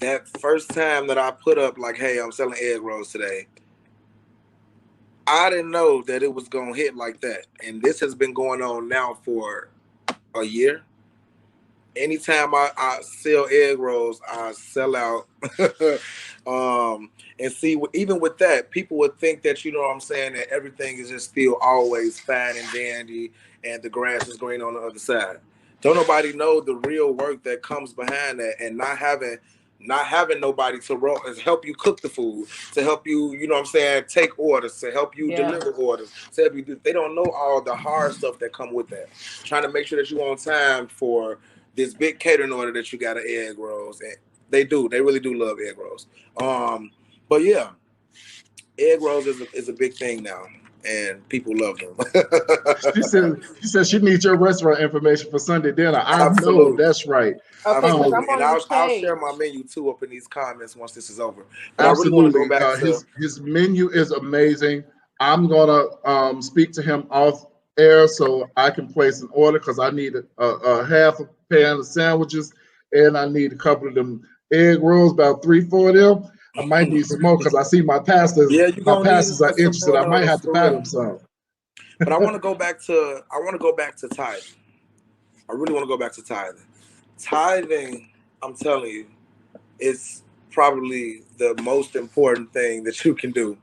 that first time that I put up like, hey, I'm selling egg rolls today, I didn't know that it was gonna hit like that. And this has been going on now for a year. Anytime I sell egg rolls, I sell out. And see, even with that, people would think that, you know what I'm saying, that everything is just still always fine and dandy and the grass is green on the other side. Don't nobody know the real work that comes behind that, and not having nobody to help you cook the food, to help you, you know what I'm saying, take orders, to help you deliver orders, to help you they don't know all the hard stuff that come with that. Trying to make sure that you're on time for this big catering order that you got of egg rolls. And they really do love egg rolls. But yeah, egg rolls is a big thing now, and people love them. She said she needs your restaurant information for Sunday dinner. I Absolutely. know that's right. Okay, because Absolutely. I'm And on your I'll page. share my menu too up in these comments once this is over. But Absolutely. I really want to go back to his menu is amazing. I'm gonna speak to him off air so I can place an order, because I need a half a pan of sandwiches, and I need a couple of them egg rolls, about 3-4 of them. I might need some more because I see my pastors. Yeah, you're My gonna need pastors are some interested. more I might of have those to for buy real. them some. But I want to go back to tithing. I really want to go back to tithing. Tithing, I'm telling you, is probably the most important thing that you can do.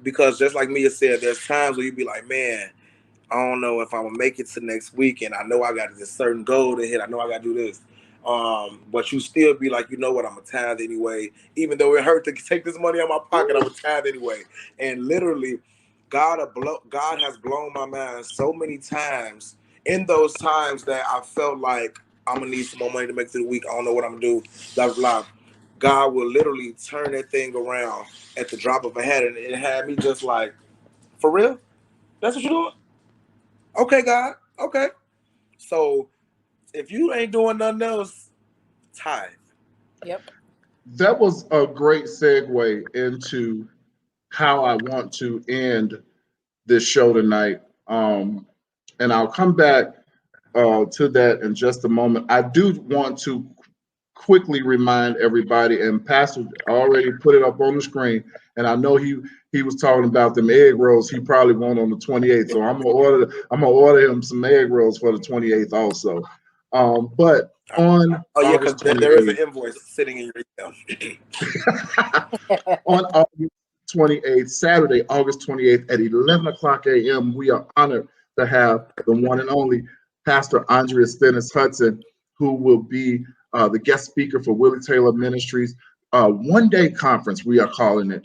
Because just like Mia said, there's times where you be like, man, I don't know if I'm gonna make it to next week, and I know I got this certain goal to hit. I know I got to do this. But you still be like, you know what, I'm gonna tithe anyway. Even though it hurt to take this money out of my pocket, I'm gonna tithe anyway. And literally, God has blown my mind so many times. In those times that I felt like I'm gonna need some more money to make it through the week, I don't know what I'm gonna do, blah blah blah. God will literally turn that thing around at the drop of a hat, and it had me just like, for real? That's what you're doing? Okay, God. Okay. So if you ain't doing nothing else, tithe. Yep. That was a great segue into how I want to end this show tonight. And I'll come back to that in just a moment. I do want to quickly remind everybody, and Pastor already put it up on the screen, and I know he was talking about them egg rolls. He probably won't on the 28th, so I'm gonna order him some egg rolls for the 28th also. But on because August there is an 28th, invoice sitting in your email. on August 28th, Saturday, August 28th at 11 o'clock a.m., we are honored to have the one and only Pastor Andrea Stennis Hudson, who will be the guest speaker for Willie Taylor Ministries one-day conference, we are calling it,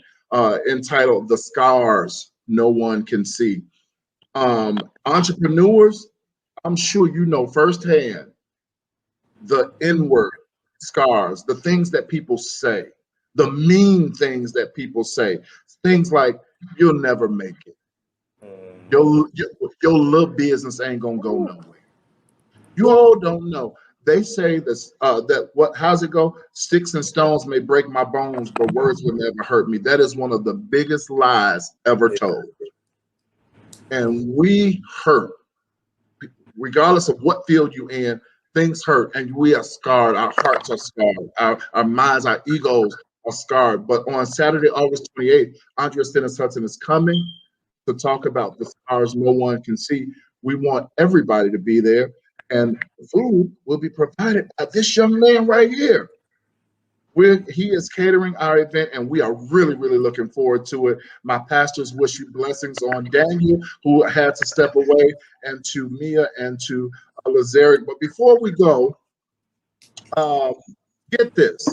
entitled The Scars No One Can See. Entrepreneurs, I'm sure you know firsthand the inward scars, the things that people say, the mean things that people say, things like, you'll never make it. Your little business ain't gonna go nowhere. You all don't know. They say this how's it go? Sticks and stones may break my bones, but words will never hurt me. That is one of the biggest lies ever told. And we hurt, regardless of what field you're in, things hurt, and we are scarred. Our hearts are scarred. Our minds, our egos are scarred. But on Saturday, August 28th, Andrea Stennis Hudson is coming to talk about the scars no one can see. We want everybody to be there, and food will be provided by this young man right here. He is catering our event, and we are really, really looking forward to it. My pastors wish you blessings on Daniel, who had to step away, and to Mia and to LaZarick. But before we go, get this.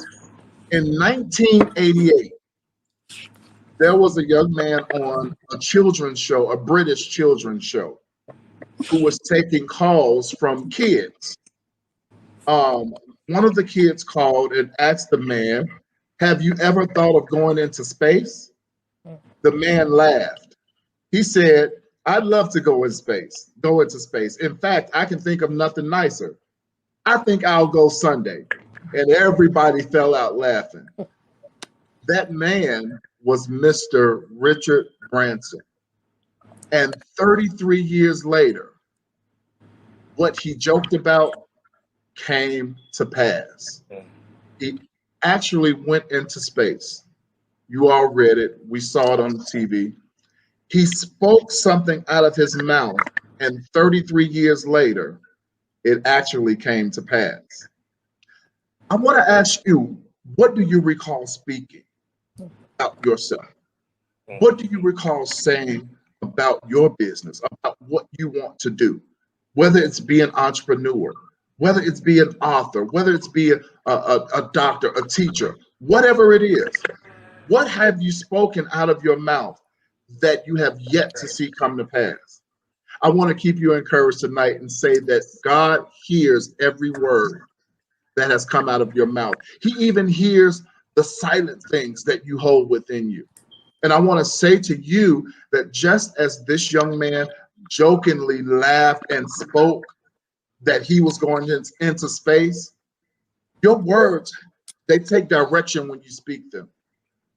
In 1988, there was a young man on a children's show, a British children's show, who was taking calls from kids. One of the kids called and asked the man, have you ever thought of going into space? The man laughed. He said, I'd love to go into space. In fact, I can think of nothing nicer. I think I'll go Sunday. And everybody fell out laughing. That man was Mr. Richard Branson. And 33 years later, what he joked about came to pass. He actually went into space. You all read it. We saw it on the TV. He spoke something out of his mouth, and 33 years later, it actually came to pass. I want to ask you, what do you recall speaking about yourself? What do you recall saying about your business, about what you want to do? Whether it's be an entrepreneur, whether it's be an author, whether it's be a doctor, a teacher, whatever it is, what have you spoken out of your mouth that you have yet to see come to pass? I want to keep you encouraged tonight and say that God hears every word that has come out of your mouth. He even hears the silent things that you hold within you. And I want to say to you that just as this young man jokingly laughed and spoke that he was going into space, your words, they take direction when you speak them.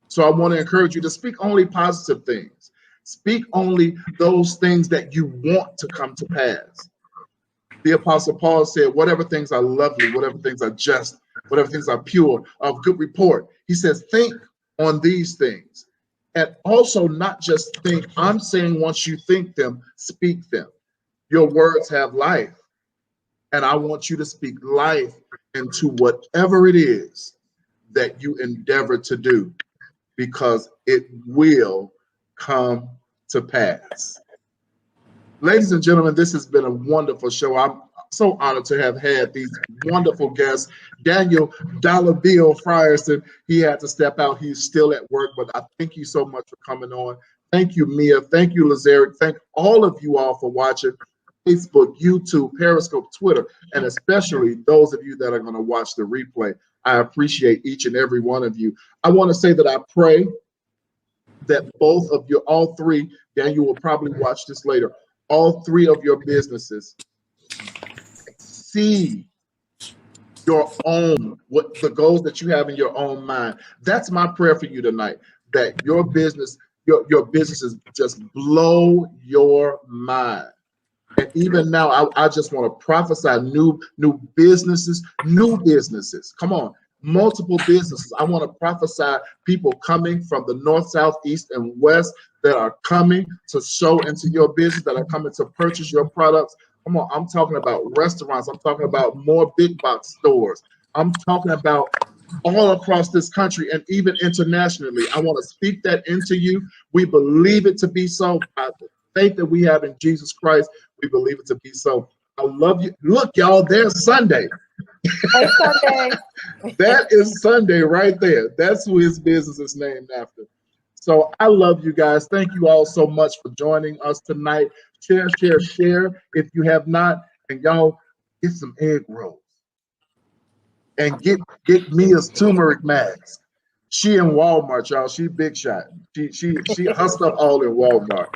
So I want to encourage you to speak only positive things. Speak only those things that you want to come to pass. The Apostle Paul said, whatever things are lovely, whatever things are just, whatever things are pure, of good report. He says, think on these things. And also not just think, I'm saying once you think them, speak them. Your words have life. And I want you to speak life into whatever it is that you endeavor to do, because it will come to pass. Ladies and gentlemen, this has been a wonderful show. I'm so honored to have had these wonderful guests. Daniel Dollar Bill Frierson, he had to step out. He's still at work, but I thank you so much for coming on. Thank you, Mia. Thank you, LaZarick. Thank all of you all for watching Facebook, YouTube, Periscope, Twitter, and especially those of you that are going to watch the replay. I appreciate each and every one of you. I want to say that I pray that both of you, all three, Daniel will probably watch this later, all three of your businesses see your own, what the goals that you have in your own mind. That's my prayer for you tonight, that your business, your businesses just blow your mind. And even now, I just want to prophesy new businesses, come on, multiple businesses. I want to prophesy people coming from the north, south, east, and west that are coming to sow into your business, that are coming to purchase your products. Come on, I'm talking about restaurants. I'm talking about more big box stores. I'm talking about all across this country and even internationally. I want to speak that into you. We believe it to be so. By the faith that we have in Jesus Christ, we believe it to be so. I love you. Look, y'all, there's Sunday. Hey, Sunday. That is Sunday right there. That's who his business is named after. So I love you guys. Thank you all so much for joining us tonight. Share if you have not. And y'all, get some egg rolls. And get Mia's turmeric mask. She in Walmart, y'all. She big shot. She her stuff all in Walmart.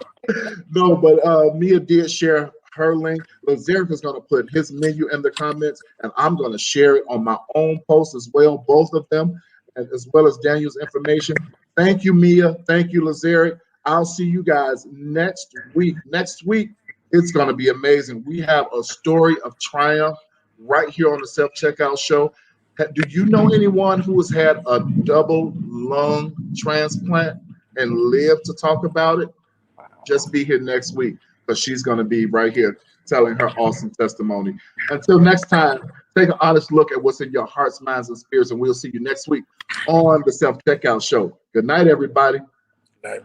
No, but Mia did share her link. LaZarick is going to put his menu in the comments, and I'm going to share it on my own post as well, both of them, and as well as Daniel's information. Thank you, Mia. Thank you, LaZarick. I'll see you guys next week. Next week, it's going to be amazing. We have a story of triumph right here on the Self-Checkout Show. Do you know anyone who has had a double lung transplant and lived to talk about it? Just be here next week, because she's going to be right here telling her awesome testimony. Until next time, take an honest look at what's in your hearts, minds, and spirits, and we'll see you next week on the Self-Checkout Show. Good night, everybody. Good night.